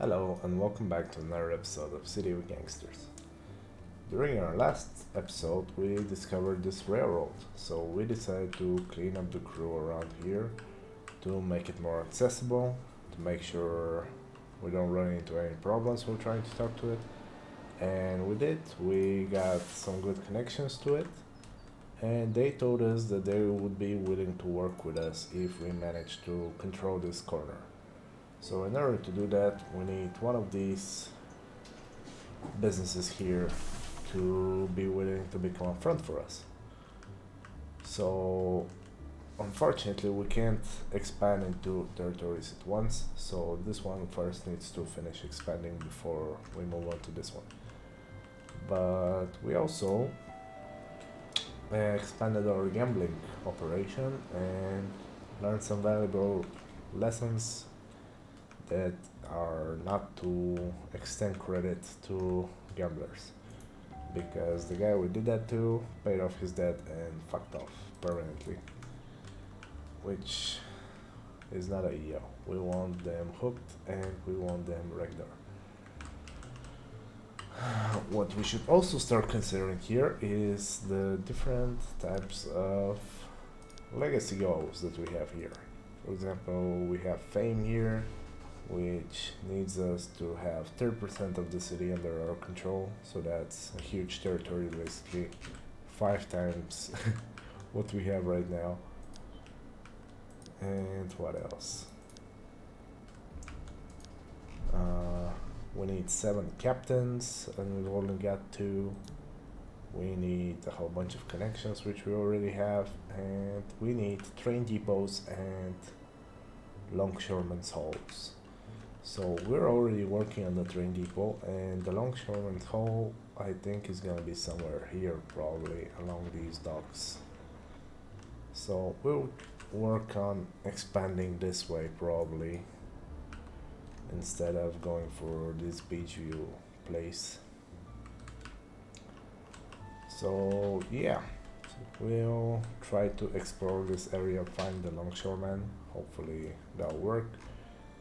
Hello and welcome back to another episode of City with Gangsters. During our last episode, we discovered this railroad, so we decided to clean up the crew around here to make it more accessible, to make sure we don't run into any problems while trying to talk to it. And we did, we got some good connections to it, and they told us that they would be willing to work with us if we managed to control this corner. So in order to do that, we need one of these businesses here to be willing to become a front for us. So unfortunately we can't expand into territories at once, so this one first needs to finish expanding before we move on to this one. But we also expanded our gambling operation and learned some valuable lessons that are not to extend credit to gamblers, because the guy we did that to paid off his debt and fucked off permanently, which is not ideal. We want them hooked and we want them regular. What we should also start considering here is the different types of legacy goals that we have here. For example, we have fame here, which needs us to have 30% of the city under our control, so that's a huge territory, basically 5 times what we have right now. And what else? We need 7 captains and we've only got 2. We need a whole bunch of connections, which we already have, and we need train depots and longshoremen's halls. So we're already working on the train depot, and the longshoreman's hall I think is gonna be somewhere here, probably along these docks. So we'll work on expanding this way probably, instead of going for this beach view place. So yeah, we'll try to explore this area, find the longshoreman, hopefully that'll work.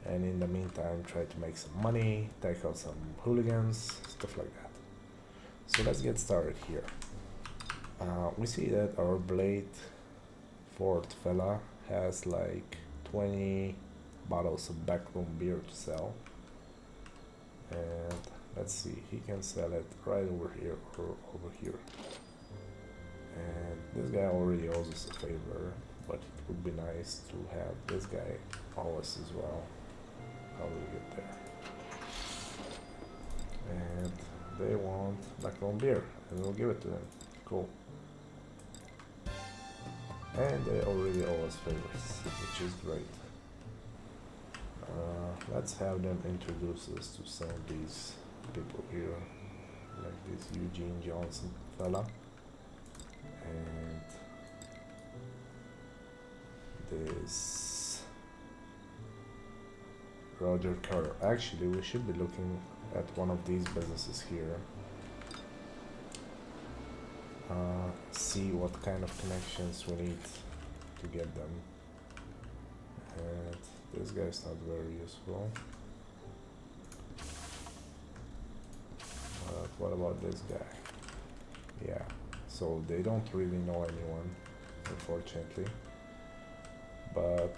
And in the meantime, try to make some money, take out some hooligans, stuff like that. So let's get started here. We see that our Blade Fort fella has like 20 bottles of backroom beer to sell. And let's see, he can sell it right over here or over here. And this guy already owes us a favor, but it would be nice to have this guy owe us as well. How do we get there? And they want backbone beer, and we'll give it to them. Cool. And they already owe us favors, which is great. Let's have them introduce us to some of these people here, like this Eugene Johnson fella, and this Roger Carter. Actually, we should be looking at one of these businesses here. See what kind of connections we need to get them. And this guy's not very useful. But what about this guy? Yeah, so they don't really know anyone, unfortunately. But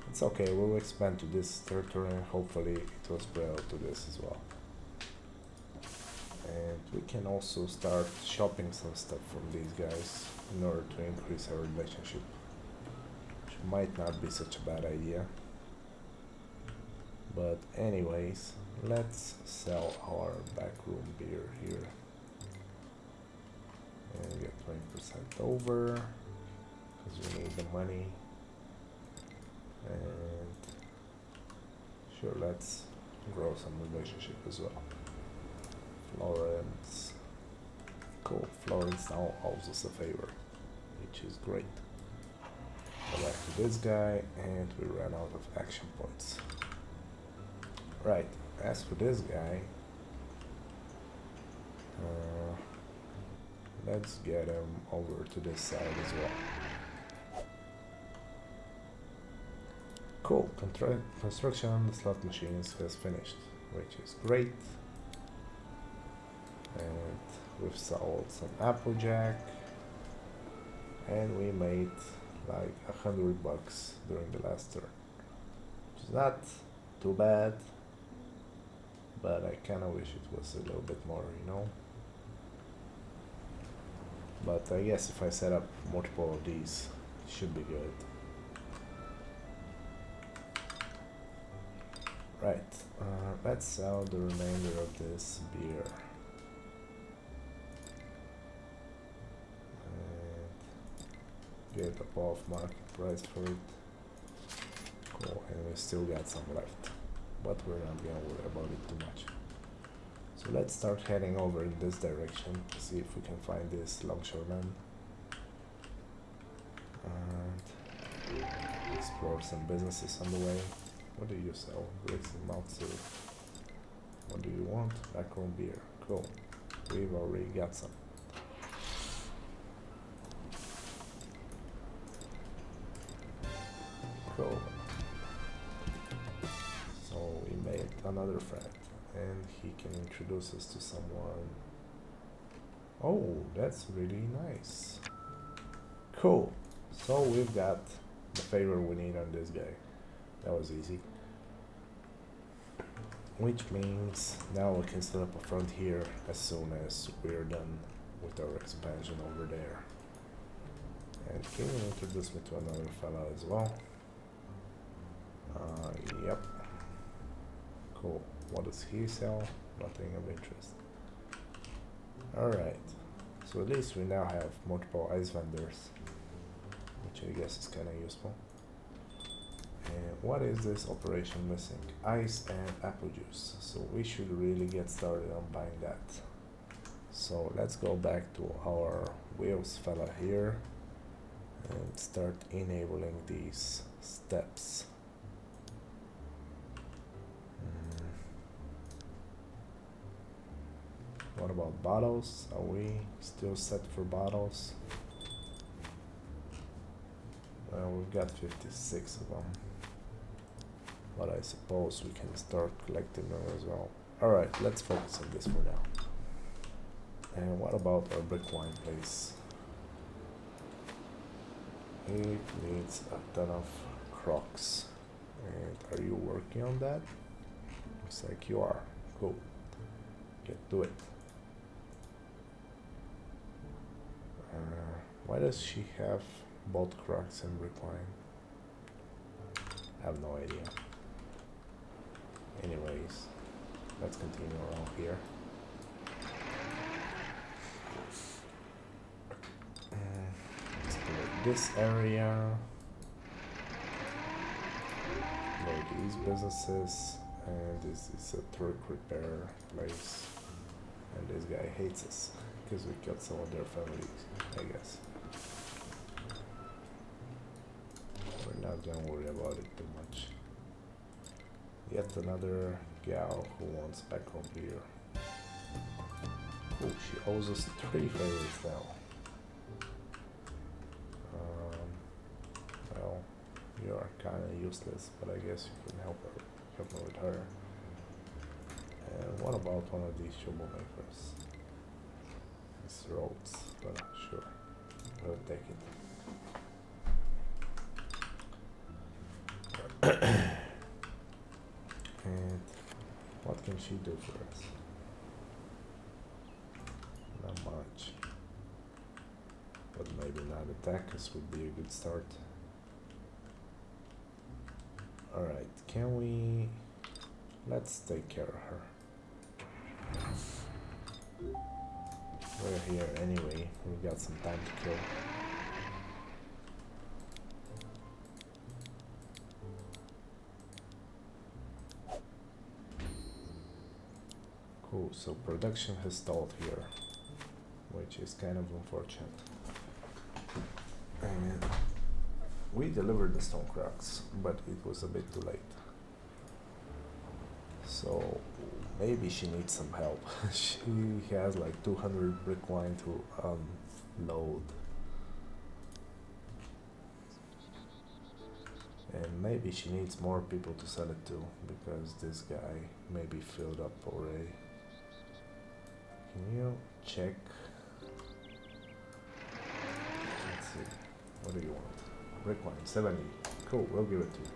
it's okay, we'll expand to this territory and hopefully it will spread out to this as well. And we can also start shopping some stuff from these guys in order to increase our relationship, which might not be such a bad idea. But anyways, let's sell our backroom beer here and get 20% over, because we need the money. And sure, let's grow some relationship as well. Florence. Cool, Florence now owes us a favor, which is great. Go back to this guy, and we ran out of action points. Right, as for this guy, let's get him over to this side as well. Cool, construction of the slot machines has finished. which is great. And we've sold some Applejack, and we made like $100 during the last turn, which is not too bad, but I kinda wish it was a little bit more, you know. But I guess if I set up multiple of these, it should be good. Right, let's sell the remainder of this beer. And get above market price for it. Cool, and we still got some left. But we're not gonna worry about it too much. So let's start heading over in this direction, see if we can find this longshoreman. And explore some businesses on the way. What do you sell? Bricks and malt syrup. What do you want? Backroom beer. Cool. We've already got some. Cool. So we made another friend, and he can introduce us to someone. Oh, that's really nice. Cool. So we've got the favor we need on this guy. That was easy. Which means now we can set up a front here as soon as we're done with our expansion over there. And can you introduce me to another fella as well? Yep. Cool. What does he sell? Nothing of interest. Alright. So at least we now have multiple ice vendors, which I guess is kinda useful. And what is this operation missing? Ice and apple juice. So we should really get started on buying that. So let's go back to our wheels fella here and start enabling these steps. What about bottles? Are we still set for bottles? Well, we've got 56 of them. But I suppose we can start collecting them as well. Alright, let's focus on this for now. And what about our brick wine place? It needs a ton of crocs. And are you working on that? Looks like you are. Cool. Get to it. Why does she have both crocs and brick wine? I have no idea. Anyways, let's continue around here. Explore this area. Explore these businesses. And this is a truck repair place. And this guy hates us because we killed some of their families, I guess. We're not gonna worry about it too much. Yet another gal who wants backroom beer. Oh, she owes us 3 favors now. Well, you are kinda useless, but I guess you can help me with her. And what about one of these troublemakers? It's Rhodes, but sure, we'll take it. And what can she do for us? Not much. But maybe not attack us would be a good start. Alright, can we... Let's take care of her. We're here anyway, we've got some time to kill. Cool, so production has stalled here, which is kind of unfortunate. And we delivered the stone cracks, but it was a bit too late. So maybe she needs some help. She has like 200 brick wine to unload. And maybe she needs more people to sell it to because this guy may be filled up already. Can you check? Let's see. What do you want? Brick wine, 70. Cool, we'll give it to you.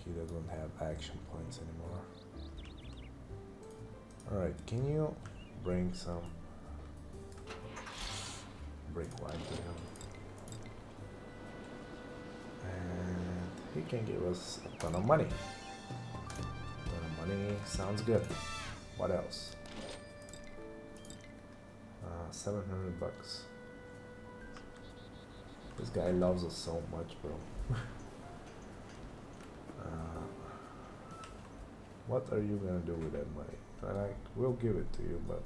He doesn't have action points anymore. Alright, can you bring some brick wine to him? And he can give us a ton of money. A ton of money sounds good. What else? 700 bucks. This guy loves us so much, bro. What are you gonna do with that money? Like, we'll give it to you, but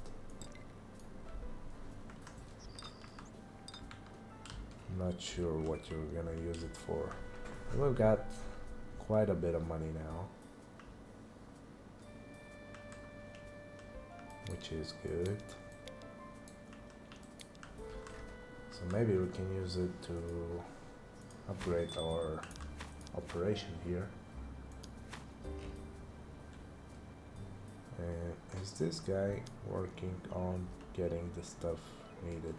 I'm not sure what you're gonna use it for. We've got quite a bit of money now, which is good. So maybe we can use it to upgrade our operation here. And is this guy working on getting the stuff needed?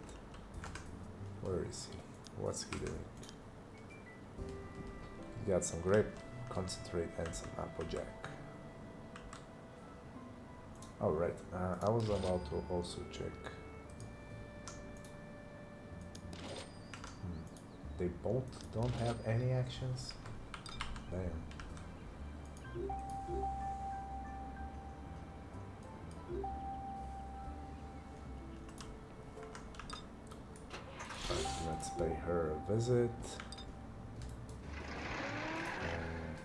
Where is he? What's he doing? He got some grape concentrate and some applejack. Alright, I was about to also check. They both don't have any actions? Damn. Let's pay her a visit and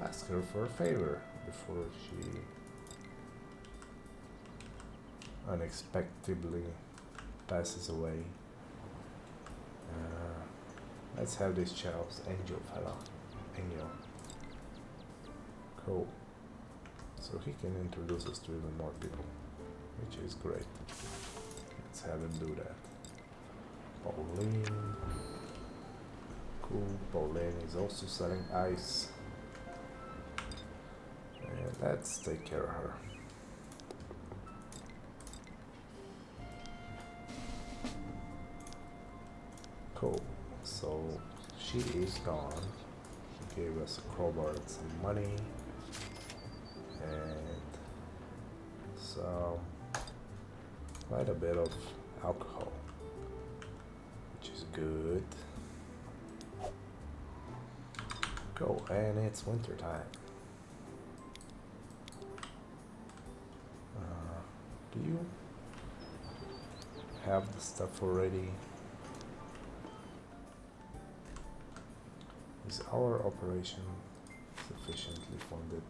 ask her for a favor before she unexpectedly passes away. Let's have this child's angel fella. Angel. Cool. So he can introduce us to even more people, which is great. Let's have him do that. Pauline. Cool. Pauline is also selling ice. And let's take care of her. Cool. So she is gone. She gave us a crowbar and some money. And some quite a bit of alcohol, which is good. Go, and it's winter time. Do you have the stuff already? Is our operation sufficiently funded?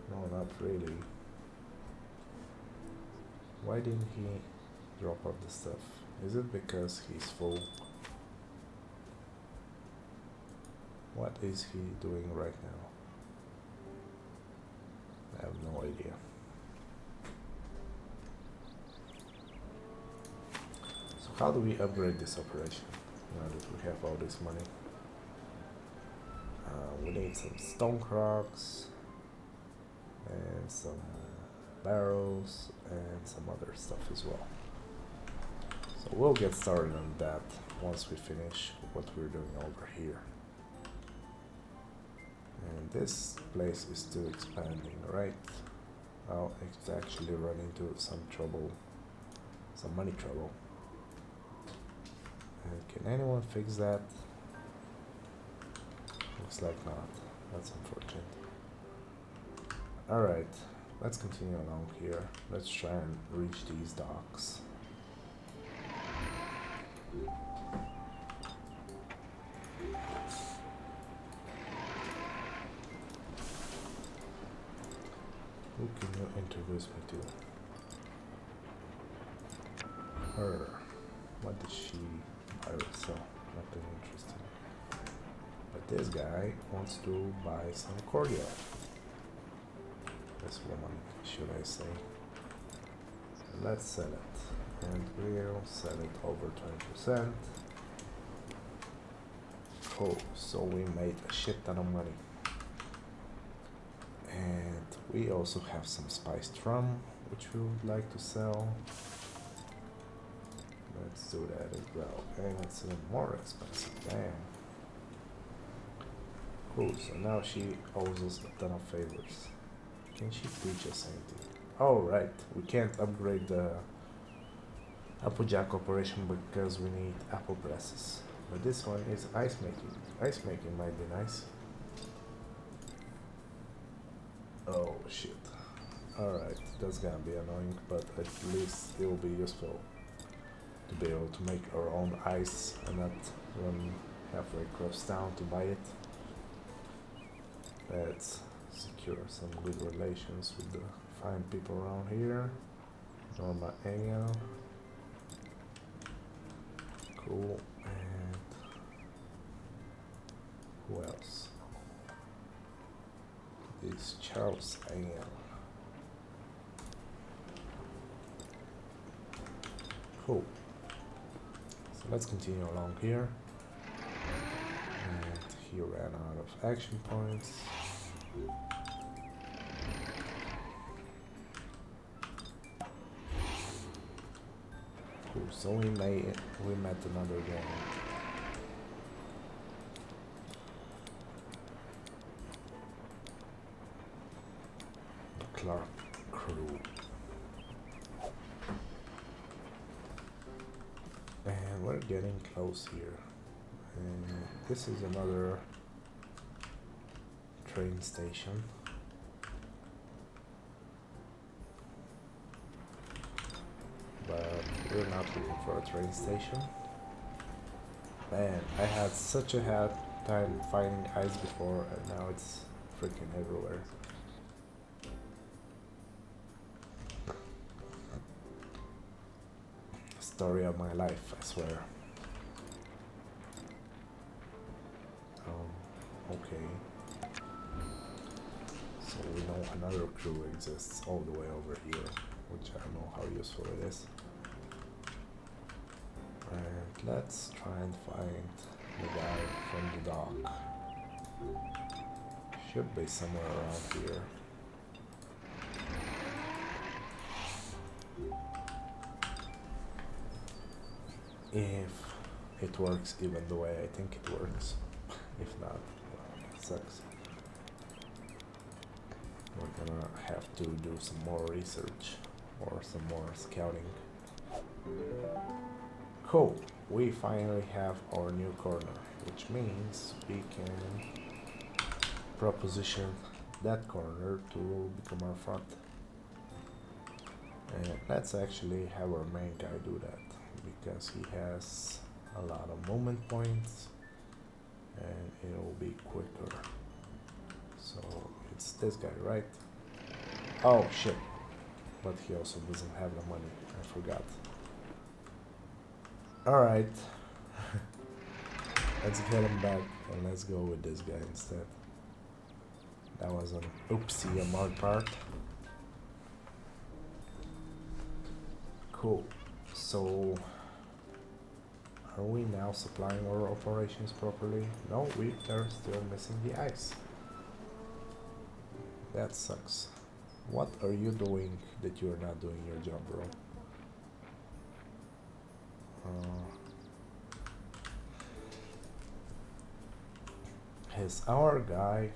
No, not really. Why didn't he drop off the stuff? Is it because he's full? What is he doing right now? I have no idea. So how do we upgrade this operation now that we have all this money? We need some stone crocks and some barrels and some other stuff as well. So we'll get started on that once we finish what we're doing over here. And this place is still expanding, right? Well, it's actually run into some trouble, some money trouble. And can anyone fix that? Looks like not. That's unfortunate. Alright, let's continue along here. Let's try and reach these docks. Who can you introduce me to? Her. What does she buy or sell? Nothing interesting. But this guy wants to buy some cordial. businesswoman, should I say. Let's sell it. And we'll sell it over 20%. Cool, so we made a shit ton of money. And we also have some spiced rum, which we would like to sell. Let's do that as well. And it's even more expensive, damn. Cool, so now she owes us a ton of favors. Can she teach us anything? Oh, right, we can't upgrade the Applejack operation because we need apple presses. But this one is ice making. Ice making might be nice. Oh shit. Alright, that's gonna be annoying, but at least it will be useful to be able to make our own ice and not run halfway across town to buy it. Let's secure some good relations with the fine people around here. Norma Engel. Cool. And who else? This Charles Engel. Cool. So let's continue along here. And he ran out of action points. Cool. So we met another gang. The Clark crew. And we're getting close here. And this is another train station. But we're not looking for a train station. Man, I had such a hard time finding ice before, and now it's freaking everywhere. Story of my life, I swear. Okay. So we know another crew exists all the way over here, which I don't know how useful it is. And let's try and find the guy from the dock. Should be somewhere around here. If it works even the way I think it works. If not, well, it sucks. We're gonna have to do some more research or some more scouting. Cool, we finally have our new corner, which means we can proposition that corner to become our front. And let's actually have our main guy do that, because he has a lot of movement points and it will be quicker. So it's this guy, right? Oh shit, but he also doesn't have the money, I forgot. Alright, let's get him back and let's go with this guy instead. That was an oopsie on my part. Cool, so are we now supplying our operations properly? No, we are still missing the ice. That sucks. What are you doing that you are not doing your job, bro? Has our guy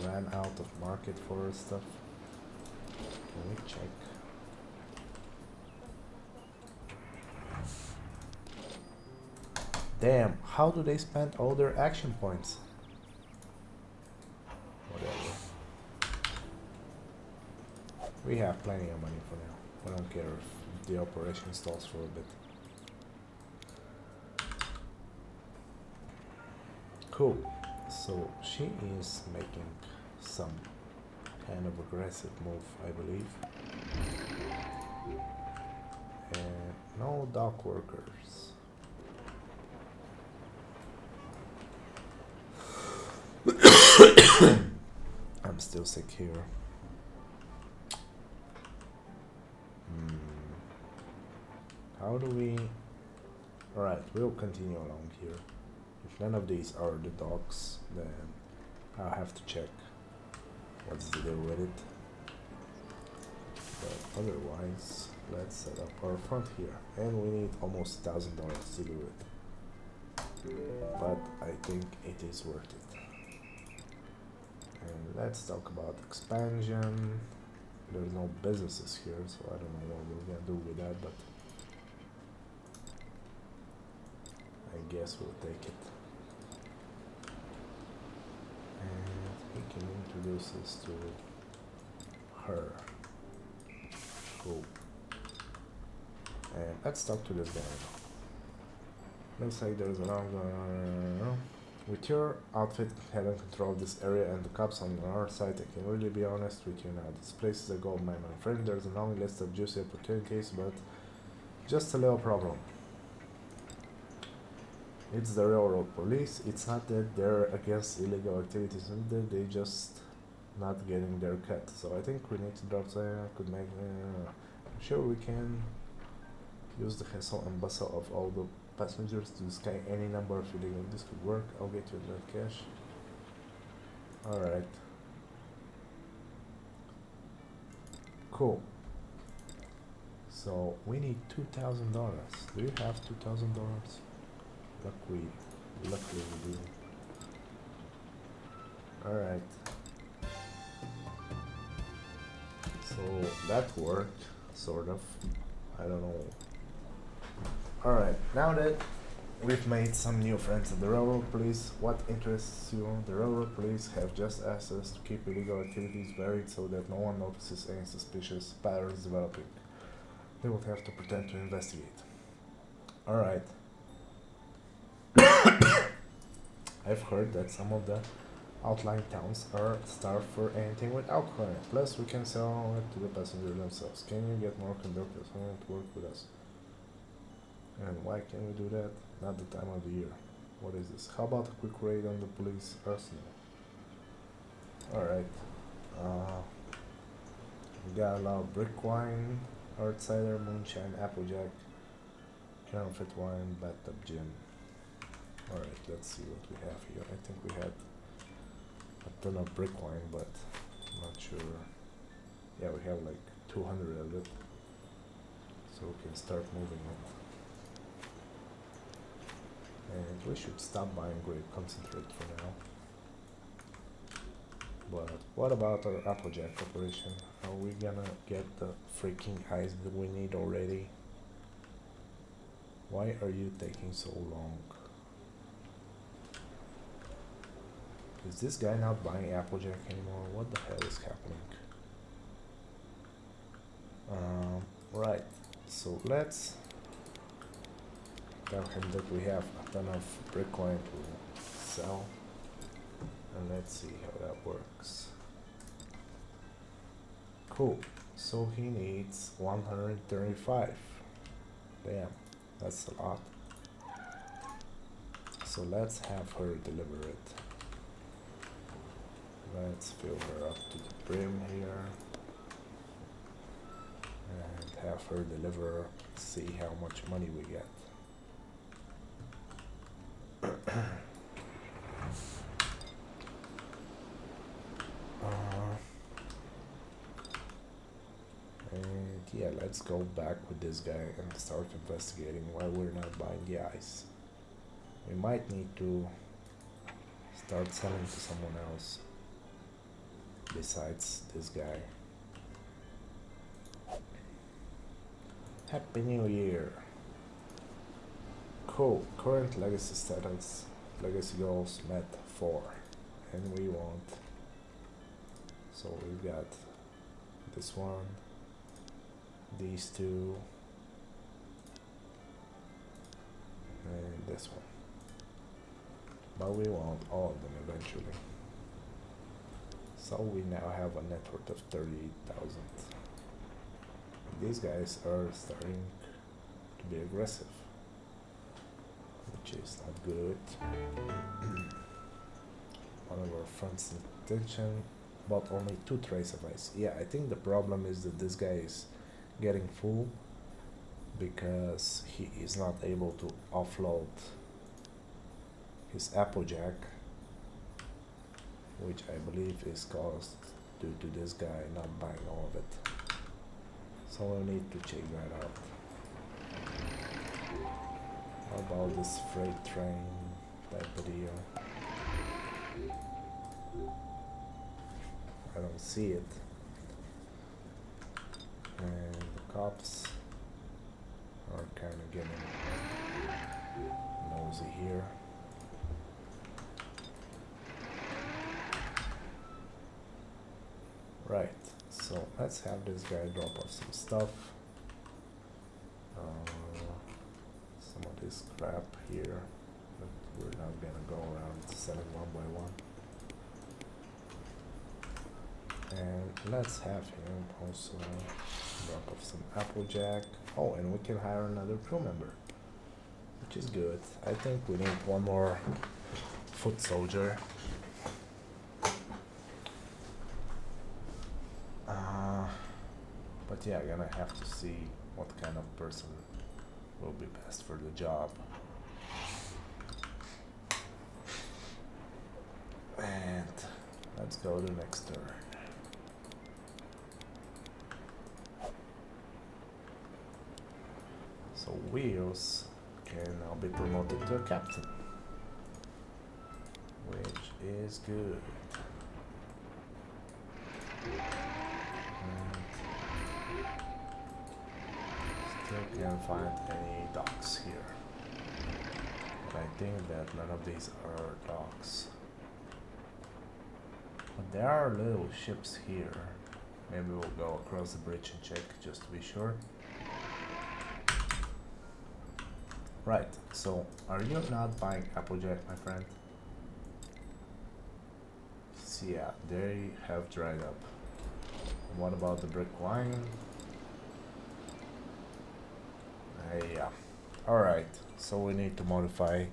ran out of market for his stuff? Let me check. Damn, how do they spend all their action points? Whatever. We have plenty of money for now. We don't care if the operation stalls for a bit. Cool. So she is making some kind of aggressive move, I believe. And no dock workers. I'm still sick here. how do we... Alright, we'll continue along here. If none of these are the docks, then I'll have to check what's the deal with it. But otherwise, let's set up our front here. And we need almost $1,000 to do it. But I think it is worth it. And let's talk about expansion. There's no businesses here, so I don't know what we're gonna do with that, but I guess we'll take it. And he can introduce us to her. Cool. And let's talk to this guy now. Looks like there's a lot going on. With your outfit having control of this area and the cops on our side, I can really be honest with you now. This place is a gold mine, my friend. There's a long list of juicy opportunities, but just a little problem. It's the railroad police. It's not that they're against illegal activities, and they just not getting their cut. So I think we need to drop something that could make... I'm sure we can use the hustle and bustle of all the passengers to sky any number of illegal. This could work. I'll get you that cash. Alright. Cool. So we need $2,000. Do you have $2,000? Luckily we do. Alright. So that worked, sort of. I don't know. Alright, now that we've made some new friends at the railroad police, what interests you? The railroad police have just asked us to keep illegal activities buried so that no one notices any suspicious patterns developing. They would have to pretend to investigate. Alright. I've heard that some of the outlying towns are starved for anything with alcohol in it. Plus, we can sell it to the passengers themselves. Can you get more conductors to work with us? And why can we do that? Not the time of the year. What is this? How about a quick raid on the police arsenal? Alright. We got a lot of brick wine, hard cider, moonshine, applejack, counterfeit wine, bathtub gin. Alright, let's see what we have here. I think we had a ton of brick wine, but I'm not sure. Yeah, we have like 200 of it. So we can start moving it. And we should stop buying grape concentrate for now. But what about our applejack operation? Are we gonna get the freaking ice that we need already? Why are you taking so long? Is this guy not buying applejack anymore? What the hell is happening? Right, so let's tell him that we have a ton of brick wine to sell, and let's see how that works. Cool, so he needs 135. Damn, that's a lot. So let's have her deliver it. Let's fill her up to the brim here and have her deliver, see how much money we get. And yeah, let's go back with this guy and start investigating why we're not buying the ice. We might need to start selling to someone else besides this guy. Happy New Year. Cool. Current legacy status. Legacy goals met 4. And we want. So we've got this one, these two, and this one. But we want all of them eventually. So we now have a net worth of 38,000. These guys are starting to be aggressive, which is not good. One of our friends' intention bought only 2 trays of ice. Yeah, I think the problem is that this guy is getting full because he is not able to offload his Applejack, which I believe is caused due to this guy not buying all of it. So we need to check that out. How about this freight train type of deal? I don't see it. And the cops are kind of getting nosy here. Right, so let's have this guy drop off some stuff. Some of this crap here, but we're not gonna go around selling one by one. And let's have him also drop off some Applejack. Oh, and we can hire another crew member, which is good. I think we need one more foot soldier. But yeah, gonna have to see what kind of person will be best for the job. And let's go to next turn. So Wheels can now be promoted to a captain, which is good. And still can't find any docks here. But I think that none of these are docks. But there are little ships here. Maybe we'll go across the bridge and check just to be sure. Right, so are you not buying Applejack, my friend? See, yeah, they have dried up. What about the brick wine? Yeah. Alright, so we need to modify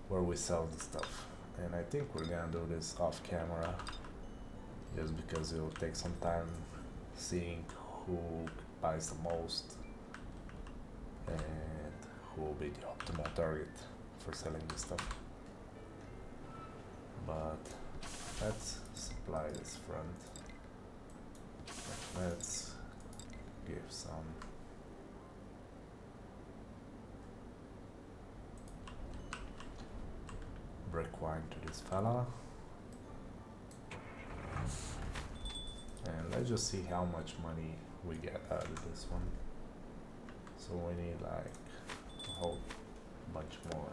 where we sell the stuff. And I think we're gonna do this off camera, just because it will take some time seeing who buys the most and who will be the optimal target for selling this stuff. But let's supply this front. Let's give some brick wine to this fella. And let's just see how much money we get out of this one. So we need like a whole bunch more.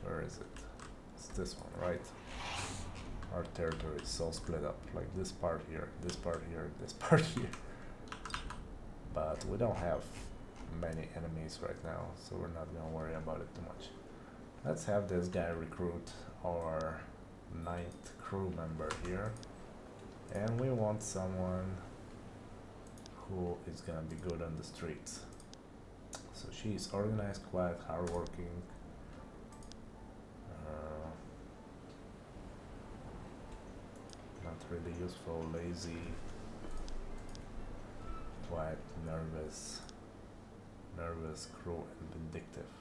Where is it? It's this one, right? Our territory is so split up, like this part here, this part here, this part here. But we don't have many enemies right now, so we're not gonna worry about it too much. Let's have this guy recruit our 9th crew member here. And we want someone who is gonna be good on the streets. So she's organized, quiet, hardworking. Not really useful, lazy, quiet, nervous, cruel, and vindictive.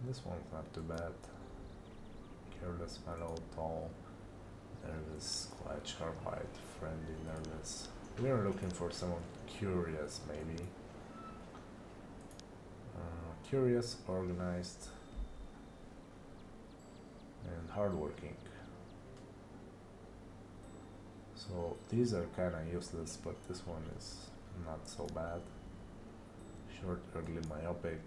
This one's not too bad. Careless, mellow, tall, nervous, quiet, sharp-eyed, friendly, nervous. We are looking for someone curious, maybe. Curious, organized, and hardworking. So these are kinda useless, but this one is not so bad. Short, ugly, myopic,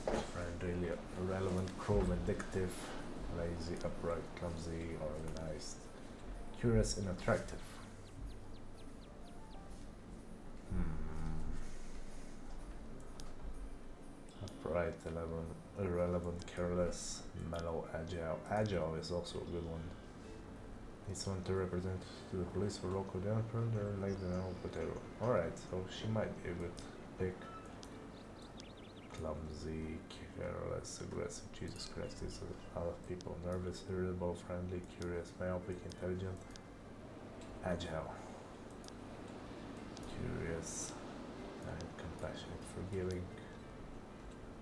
friendly, irrelevant, cruel, vindictive, lazy, upright, clumsy, organized, curious, and attractive. Upright, irrelevant, careless, mellow, agile. Agile is also a good one. Need someone to represent to the police or local government or like the whatever. Alright, so she might be a good pick. clumsy, careless, aggressive. Jesus Christ, these are a lot of people. Nervous, irritable, friendly, curious, myopic, intelligent, agile, curious, and compassionate, forgiving.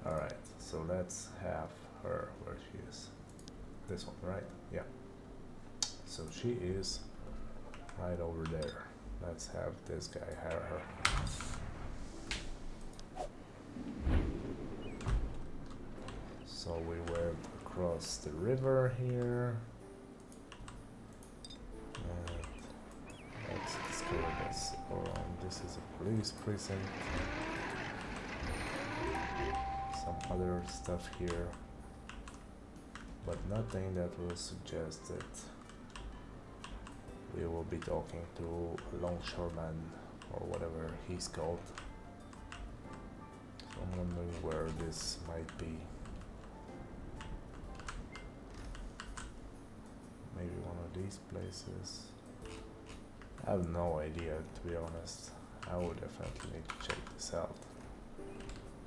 Alright, so let's have her where she is. This one, right? Yeah. So she is right over there. Let's have this guy hire her. So we went across the river here. And let's discover this. This is a police precinct. Some other stuff here, but nothing that will suggest that we will be talking to a longshoreman or whatever he's called. So I'm wondering where this might be. Maybe one of these places. I have no idea, to be honest. I would definitely need to check this out.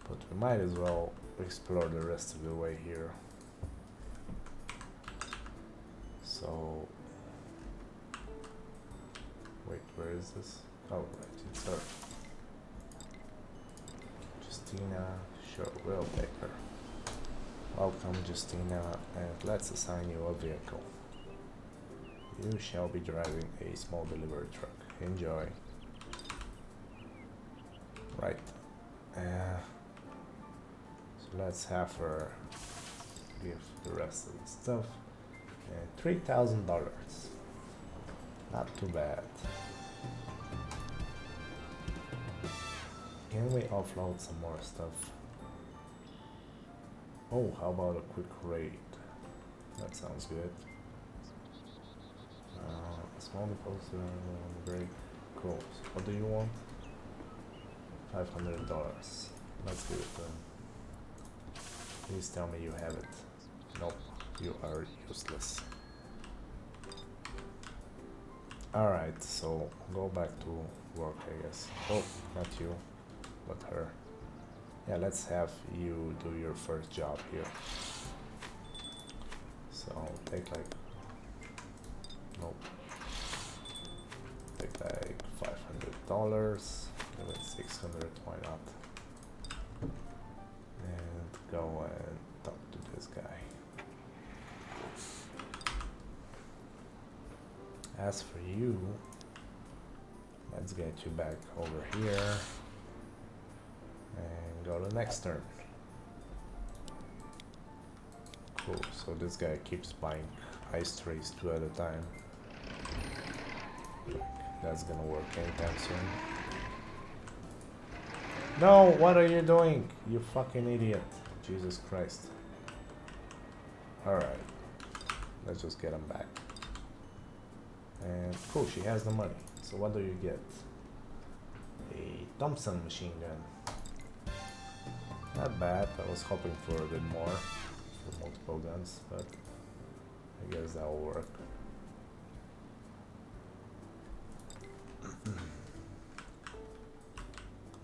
But we might as well explore the rest of the way here. So, wait, where is this? Oh, right, it's her. Justina, sure, we'll take her. Welcome, Justina, and let's assign you a vehicle. You shall be driving a small delivery truck. Enjoy. Right. So let's have her give the rest of the stuff. And $3,000. Not too bad. Can we offload some more stuff? Oh, how about a quick raid? That sounds good. Small deposit on the break. Cool. So what do you want? $500. Let's give it to him. Please tell me you have it. Nope, you are useless. Alright, so go back to work, I guess. Oh, not you, but her. Yeah, let's have you do your first job here. So take like, nope. Take like $500. Give it 600, why not? And go and talk to this guy. As for you, let's get you back over here and go to next turn. Cool, so this guy keeps buying ice trays 2 at a time. That's gonna work anytime soon. No, what are you doing? You fucking idiot. Jesus Christ. Alright. Let's just get him back. And cool, she has the money. So what do you get? A Thompson machine gun. Not bad. I was hoping for a bit more. For multiple guns, but I guess that will work.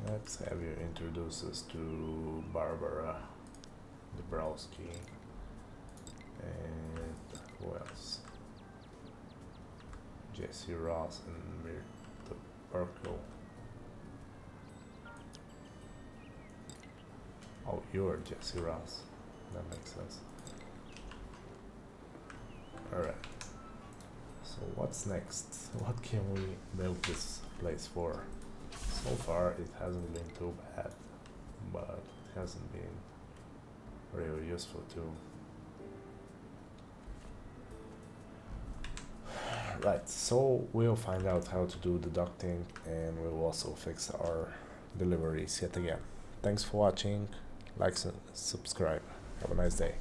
Let's have you introduce us to Barbara Dabrowski. And who else? Jesse Ross and Mirta Burkle. Oh, you're Jesse Ross. That makes sense. Alright. So what's next? What can we build this place for? So far it hasn't been too bad, but it hasn't been really useful too. Right, so we'll find out how to do deducting, and we'll also fix our deliveries yet again. Thanks for watching, like and subscribe. Have a nice day.